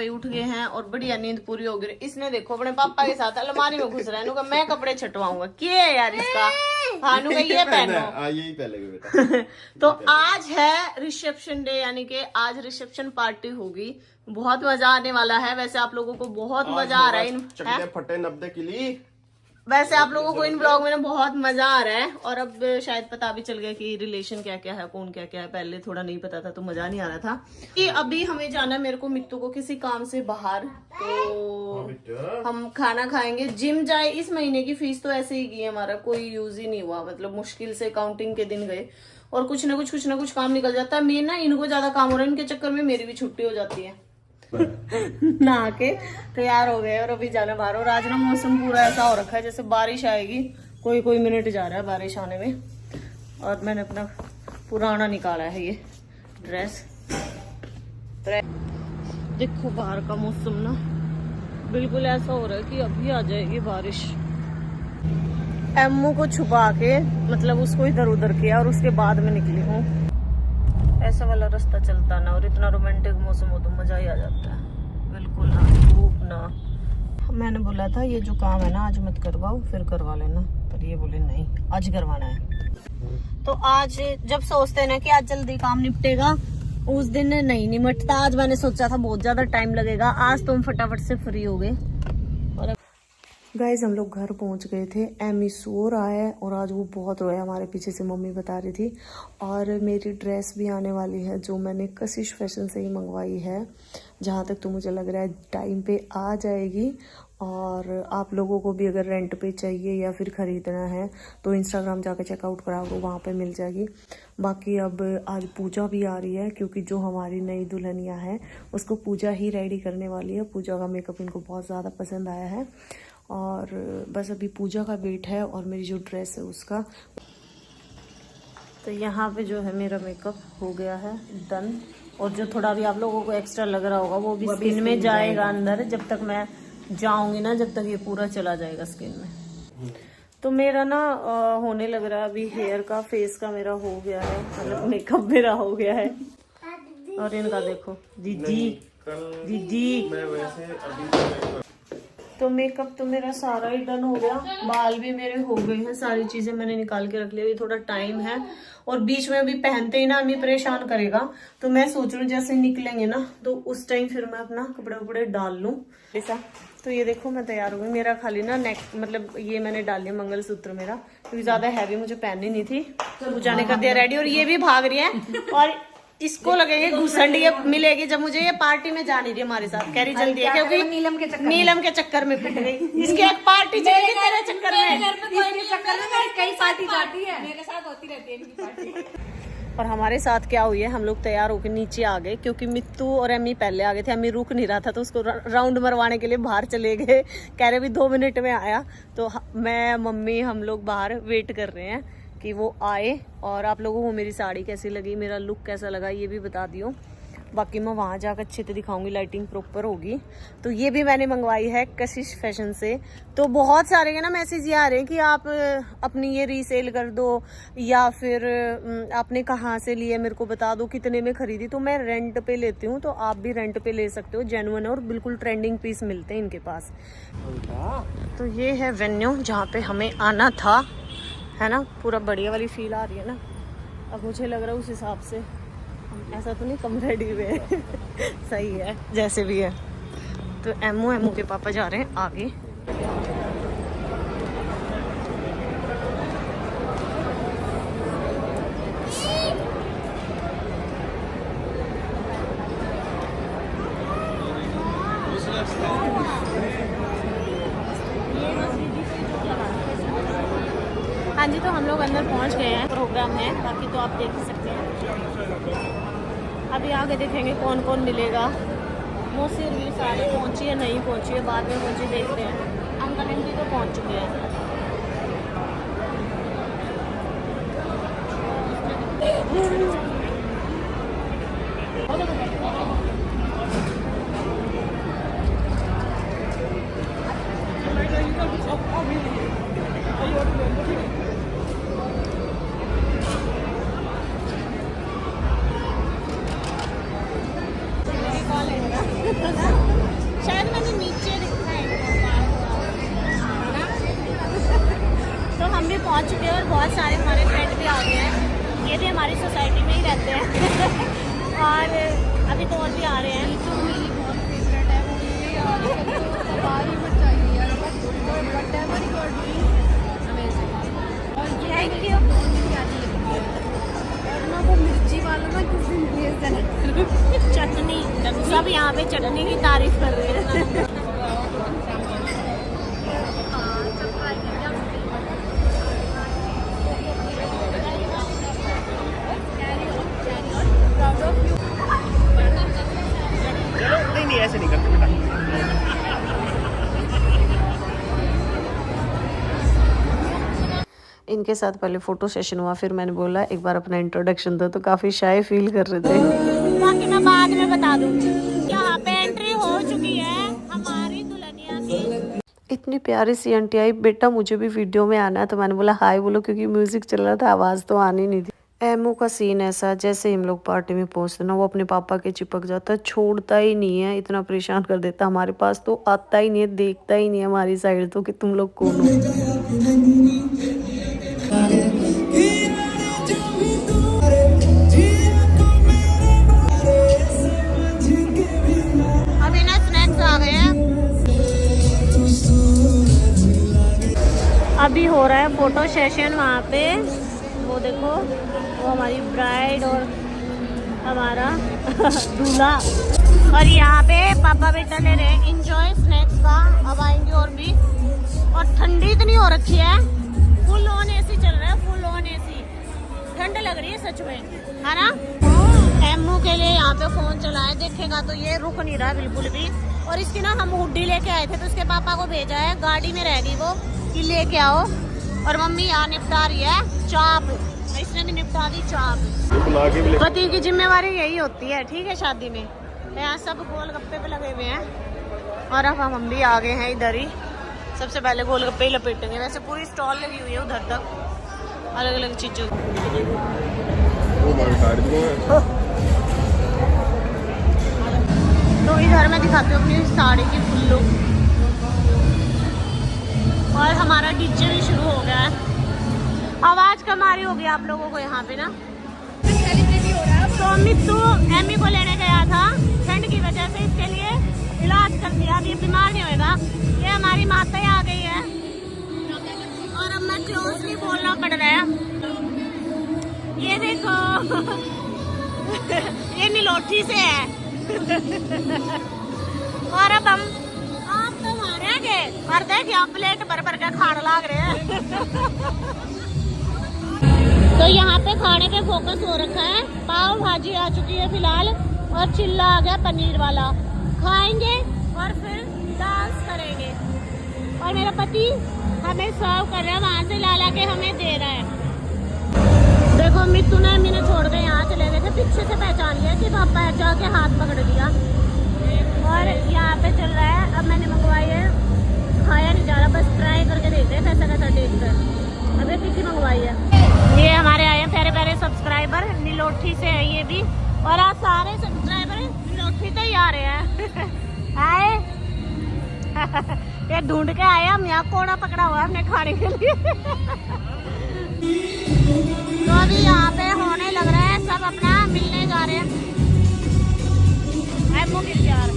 ही उठ गए हैं और बढ़िया नींद पूरी हो गई। इसने देखो अपने पापा के साथ अलमारी में घुस रहा है, नुका मैं कपड़े छटवाऊंगा। क्या है यार इसका? हाँ नुका ये पहनो। यही पहलेगा बेटा। तो आज है रिसेप्शन डे, यानी कि आज रिसेप्शन पार्टी होगी। बहुत मजा आने वाला है। वैसे आप लोगों को बहुत मजा आ रहा है फटे 90 के लिए। वैसे आप लोगों को इन ब्लॉग में बहुत मजा आ रहा है। और अब शायद पता भी चल गया कि रिलेशन क्या क्या है, कौन क्या क्या है। पहले थोड़ा नहीं पता था तो मजा नहीं आ रहा था। कि अभी हमें जाना है, मेरे को मित्तू को किसी काम से बाहर, तो हम खाना खाएंगे। जिम जाए, इस महीने की फीस तो ऐसे ही की है, हमारा कोई यूज ही नहीं हुआ। मतलब मुश्किल से काउंटिंग के दिन गए और कुछ ना कुछ काम निकल जाता है। मैं ना इनको ज्यादा काम हो रहा है, इनके चक्कर में मेरी भी छुट्टी हो जाती है। नहा के तैयार हो गए और अभी जाना बाहर। और आज ना मौसम पूरा ऐसा हो रखा है जैसे बारिश आएगी, कोई मिनट जा रहा है बारिश आने में। और मैंने अपना पुराना निकाला है ये ड्रेस। देखो बाहर का मौसम ना बिल्कुल ऐसा हो रहा है कि अभी आ जाएगी बारिश। एम्मू को छुपा के मतलब उसको इधर उधर किया और उसके बाद में निकली हूँ। ऐसा वाला रास्ता चलता ना और इतना रोमांटिक मौसम हो तो मजा ही आ जाता है। बिल्कुल ना धूप ना। मैंने बोला था ये जो काम है ना आज मत करवाओ, फिर करवा लेना, पर ये बोले नहीं आज करवाना है। तो आज जब सोचते हैं ना कि आज जल्दी काम निपटेगा, उस दिन नहीं निपटता। आज मैंने सोचा था बहुत ज्यादा टाइम लगेगा, आज तुम फटाफट से फ्री हो गए। और गाइज हम लोग घर पहुंच गए थे। एमी सो रहा है और आज वो बहुत रोया हमारे पीछे से, मम्मी बता रही थी। और मेरी ड्रेस भी आने वाली है जो मैंने कशिश फैशन से ही मंगवाई है। जहाँ तक तो मुझे लग रहा है टाइम पे आ जाएगी। और आप लोगों को भी अगर रेंट पे चाहिए या फिर ख़रीदना है तो इंस्टाग्राम जाकर चेकआउट करा करो, वहाँ पे मिल जाएगी। बाकी अब आज पूजा भी आ रही है, क्योंकि जो हमारी नई दुल्हनिया है उसको पूजा ही रेडी करने वाली है। पूजा का मेकअप इनको बहुत ज़्यादा पसंद आया है और बस अभी पूजा का वेट है और मेरी जो ड्रेस है उसका। तो यहाँ पे जो है मेरा मेकअप हो गया है डन। और जो थोड़ा भी आप लोगों को एक्स्ट्रा लग रहा होगा वो भी स्किन में जाएगा अंदर। जब तक मैं जाऊंगी ना, जब तक ये पूरा चला जाएगा स्किन में। तो मेरा ना होने लग रहा है अभी हेयर का, फेस का मेरा हो गया है, मतलब मेकअप मेरा हो गया है। और इनका देखो दीदी तो मेकअप तो मेरा सारा ही डन हो गया, बाल भी मेरे हो गए हैं, सारी चीजें मैंने निकाल के रख ली। अभी थोड़ा टाइम है और बीच में अभी पहनते ही ना अम्मी परेशान करेगा, तो मैं सोच रही हूँ जैसे निकलेंगे ना तो उस टाइम फिर मैं अपना कपड़े वपड़े डाल लूँ ऐसा। तो ये देखो मैं तैयार हो गई। मेरा खाली ना नेक मतलब ये मैंने डाल लिया मंगलसूत्र मेरा, क्योंकि ज्यादा हैवी मुझे पहननी नहीं थी। पूजा ने कर दिया रेडी और ये भी भाग रही है। और इसको लगेगी घुसंड ये मिलेगी जब मुझे ये पार्टी में जा नहीं रही हमारे साथ। कह रही जल्दी है क्योंकि नीलम के चक्कर में फिट गई। इसकी एक पार्टी चलेगी तेरे चक्कर में, कई पार्टी जाती है मेरे साथ होती रहती है इनकी पार्टी। और हमारे साथ क्या हुई है, हम लोग तैयार होकर नीचे आ गए क्योंकि मित्तू और अम्मी पहले आ गए थे। अम्मी रुक नहीं रहा था तो उसको राउंड मरवाने के लिए बाहर चले गए। कह रहे भी 2 मिनट में आया। तो मैं मम्मी हम लोग बाहर वेट कर रहे हैं कि वो आए। और आप लोगों को मेरी साड़ी कैसी लगी, मेरा लुक कैसा लगा ये भी बता दियो। बाकी मैं वहाँ जाकर अच्छे से दिखाऊंगी, लाइटिंग प्रॉपर होगी। तो ये भी मैंने मंगवाई है कशिश फैशन से। तो बहुत सारे के ना मैसेज ये आ रहे हैं कि आप अपनी ये रीसेल कर दो या फिर आपने कहाँ से लिए मेरे को बता दो, कितने में खरीदी। तो मैं रेंट पे लेती हूँ, तो आप भी रेंट पे ले सकते हो। जेन्युइन और बिल्कुल ट्रेंडिंग पीस मिलते हैं इनके पास। तो ये है वेन्यू जहाँ पे हमें आना था, है ना। पूरा बढ़िया वाली फील आ रही है ना। अब मुझे लग रहा है उस हिसाब से ऐसा तो नहीं कम रेडी हुए सही है जैसे भी है। तो एमओ के पापा जा रहे हैं आगे। हाँ जी, तो हम लोग अंदर पहुंच गए हैं, प्रोग्राम है बाकी तो आप देख ही सकते हैं। अभी आगे देखेंगे कौन कौन मिलेगा। मोसी भी सारे पहुंची है नहीं पहुंची है, बाद में पहुंची देखते हैं। अंकल आंटी तो पहुंच चुके हैं। भी पहुंच चुके हैं और बहुत सारे हमारे फ्रेंड भी आ गए हैं। ये भी हमारी सोसाइटी में ही रहते हैं और अभी तो और भी आ रहे हैं। तो मेरी बहुत फेवरेट है वो, मेरी यार बाहर ही मत चाहिए यार, but whatever you are doing amazing. और ये थैंक मेरी यू। बहुत प्यारी लगती है। और ना वो मिर्ची वाला ना किस दिन भेज देना। चटनी सब यहाँ पे चटनी की तारीफ कर रहे हैं। नहीं नहीं ऐसे नहीं करते बेटा। इनके साथ पहले फोटो सेशन हुआ, फिर मैंने बोला एक बार अपना इंट्रोडक्शन दो, तो काफी शाय फील कर रहे थे। बाकी मैं बाद में बता दूंगी। यहाँ पे एंट्री हो चुकी है हमारी दुल्हनिया की। इतनी प्यारी सी आंटी आई, बेटा मुझे भी वीडियो में आना है, तो मैंने बोला हाय बोलो, क्योंकि म्यूजिक चल रहा था, आवाज तो आनी नहीं थी। एमओ का सीन ऐसा, जैसे हम लोग पार्टी में पहुंचते ना, वो अपने पापा के चिपक जाता है, छोड़ता ही नहीं है, इतना परेशान कर देता हमारे पास तो आता ही नहीं है, देखता ही नहीं है हमारी साइड तो कि तुम लोग कौन हो। अभी ना स्नैक्स आ गए हैं। अभी हो रहा है फोटो सेशन वहाँ पे, वो देखो वो हमारी ब्राइड और हमारा दूल्हा, और यहाँ पे पापा बेटा ले रहे हैं इंजॉय स्नैक्स का। अब आएंगे और भी, और ठंडी इतनी हो रखी है, फुल ऑन एसी चल रहा है, फुल ऑन एसी। ठंड लग रही है सच में, है ना। एमओ के लिए यहाँ पे फोन चलाए, देखेगा तो ये रुक नहीं रहा बिल्कुल भी। और इसकी ना हम हुड्डी लेके आए थे, तो उसके पापा को भेजा है, गाड़ी में रह गई वो कि लेके आओ। और मम्मी यहाँ निपटा रही है चाप, इसने भी निपटा दी चाप। पति की जिम्मेवारी यही होती है, ठीक है, शादी में। यहाँ सब गोलगप्पे पे लगे हुए हैं, और अब हम भी आ गए हैं इधर ही। सबसे पहले गोलगप्पे ही लपेटेंगे, वैसे पूरी स्टॉल लगी हुई है उधर तक, अलग अलग चीजों। तो इधर मैं दिखाती हूँ अपनी साड़ी की फुल लुक, और हमारा डीजे भी शुरू हो गया है। आवाज कम आ रही होगी आप लोगों को यहाँ पे ना। तो मित्तू एमी को लेने गया था, ठंड की वजह से इसके लिए इलाज कर दिया, अब ये बीमार नहीं होएगा। ये हमारी माता आ गई है, और अब मैं क्लोजली बोलना पड़ रहा है। ये देखो ये नीलोठी से है। और अब हम आप तो मारे गए, और देखिए प्लेट भर भर के खाने लाग रहे हैं। तो यहाँ पे खाने पे फोकस हो रखा है। पाव भाजी आ चुकी है फिलहाल, और चिल्ला आ गया पनीर वाला। खाएंगे और फिर डांस करेंगे। और मेरा पति हमें सर्व कर रहा है, वहाँ से ला के हमें दे रहा है। देखो मित्तू ने मीने छोड़ के यहाँ चले गए थे, पीछे से पहचान लिया कि पापा है, जाके हाथ पकड़ लिया। और यहाँ पे चल रहा है, अब मैंने मंगवाई है, खाया नहीं जा रहा, बस ट्राई करके देखते हैं कैसा कैसा टेस्ट है। अभी किसी मंगवाई है। ये हमारे आए हैं प्यारे प्यारे सब्सक्राइबर, नीलोठी से है ये भी, और आज सारे सब्सक्राइबर नीलोठी से ही आ रहे हैं। आए ये ढूंढ के आए, हम यहाँ कोड़ा पकड़ा हुआ है हमने खाने के लिए। तो अभी यहाँ पे होने लग रहा है, सब अपना मिलने जा रहे हैं। एमओ की प्यार।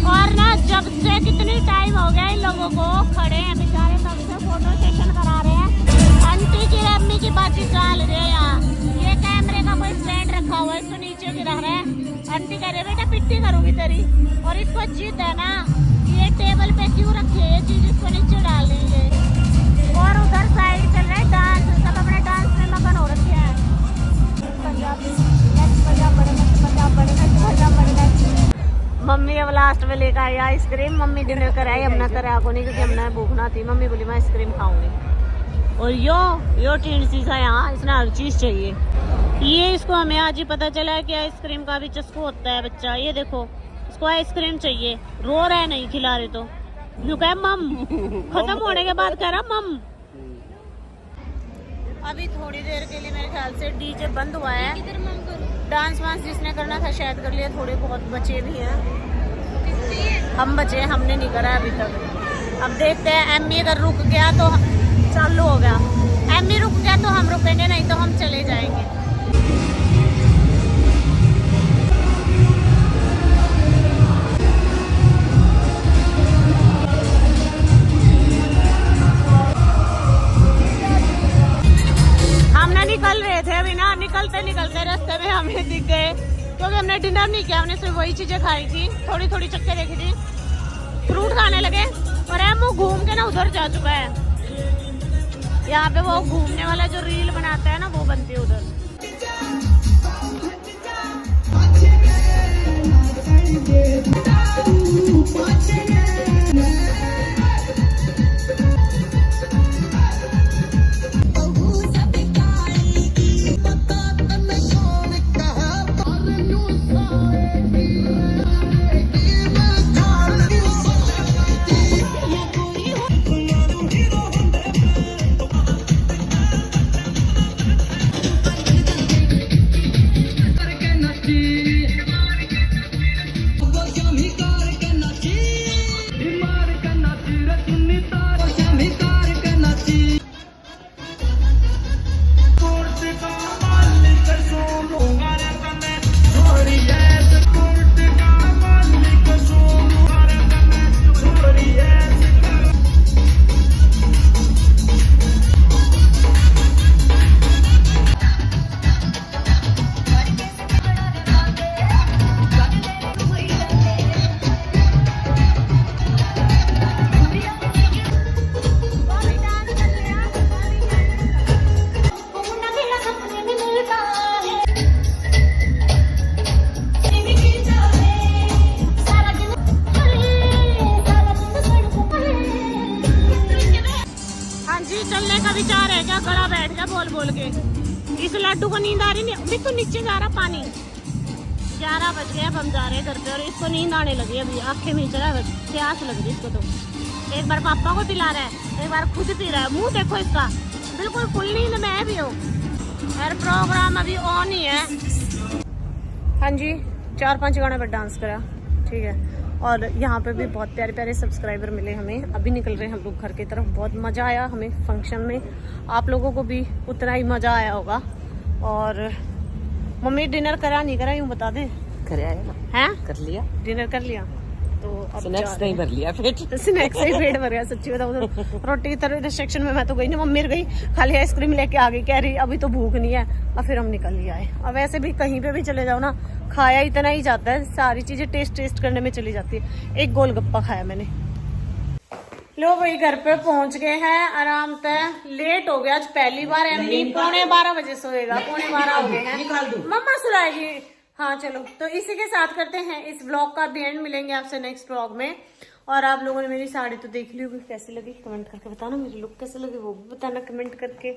और ना जब से कितनी टाइम हो गया इन लोगों को खड़े हैं बेचारे, तब से फोटो सेशन करा रहे हैं। आंटी की अम्मी की बातचीत चल रही है यहाँ। ये कैमरे का कोई स्टैंड रखा हुआ है, इसको नीचे गिरा रहा है। आंटी कह रही है बेटा पिट्टी करूंगी तेरी, और इसको जिद है ना ये टेबल पे क्यों रखे ये चीज, इसको नीचे डाल देंगे। और उधर साइड चल रहा है डांस, सब अपने डांस में मगन हो रखे हैं। मम्मी अब लास्ट में लेकर आई आइसक्रीम। मम्मी डिनर कराई, हमने करा को नहीं क्योंकि हमने भूख ना थी। मम्मी बोली मैं आइसक्रीम खाऊंगी। और यो टीन सीसा यहाँ, इसने हर चीज चाहिए। ये इसको हमें आज ही पता चला है कि आइसक्रीम का भी चस्को होता है बच्चा। ये देखो इसको आइसक्रीम चाहिए, रो रहा है नहीं खिला रहे तो यू कह मम, खत्म होने के बाद कह रहा मम। अभी थोड़ी देर के लिए मेरे ख्याल से डीजे बंद हुआ है। डांस वांस जिसने करना था शायद कर लिया, थोड़े बहुत बचे भी हैं। हम बचे, हमने नहीं करा अभी तक। अब देखते हैं, एम्मी अगर रुक गया तो चालू हो गया, एम्मी रुक गया तो हम रुकेंगे, नहीं तो हम चले जाएंगे। हमने निकल रहे थे अभी ना, निकलते निकलते रास्ते में हमें दिख गए क्योंकि हमने डिनर नहीं किया, हमने सिर्फ वही चीजें खाई थी, थोड़ी थोड़ी चक्के देखी थी, फ्रूट खाने लगे। और वो घूम के ना उधर जा चुका है। यहाँ पे वो घूमने वाला जो रील बनाता है ना वो बनती है उधर। विचार है क्या, गला बैठ गया बोल बोल के। इस लड्डू को नींद आ रही नहीं, अभी तो नीचे जा रहा पानी। 11 बज गए, अब हम जा रहे हैं घर पे और इसको नींद आने लगी, अभी आंखें मीच रहा है, प्यास लग रही इसको। तो एक बार पापा को पिला रहा है, एक बार खुद पी रहा है। मुंह देखो इसका, बिल्कुल फुल नींद में भी हो। और प्रोग्राम अभी ऑन ही है। हाँ जी, 4-5 गाने पर डांस करा, ठीक है। और यहाँ पे भी बहुत प्यारे प्यारे सब्सक्राइबर मिले हमें। अभी निकल रहे हैं हम लोग घर की तरफ। बहुत मज़ा आया हमें फंक्शन में, आप लोगों को भी उतना ही मज़ा आया होगा। और मम्मी डिनर करा नहीं करा यूँ बता दें? कराया ना, हैं कर लिया, डिनर कर लिया। तो अब स्नैक्स नहीं भर लिया पेट, स्नैक्स से पेट भर गया सच्ची बताऊँ तो। रोटी की तरह सेक्शन में मैं तो गई नहीं, मम्मी गई खाली आइसक्रीम लेके आ गई, कह रही अभी तो भूख नहीं है। और फिर हम निकल ही आए। अब वैसे भी कहीं पे भी चले जाओ ना, खाया इतना ही जाता है, सारी चीजें टेस्ट करने में चली जाती है। एक गोलगप्पा खाया मैंने। लो भाई घर पे पहुंच गए हैं आराम से। लेट हो गया आज पहली बार। एमनी 11:15 बजे सोएगा, 11:15 हो गए हैं, मम्मा सुलाएगी। हाँ चलो, तो इसी के साथ करते हैं इस ब्लॉग का भी एंड। मिलेंगे आपसे नेक्स्ट ब्लॉग में। और आप लोगों ने मेरी साड़ी तो देख ली होगी, कैसी लगी कमेंट करके बताना। मेरी लुक कैसे लगी वो भी बताना कमेंट करके।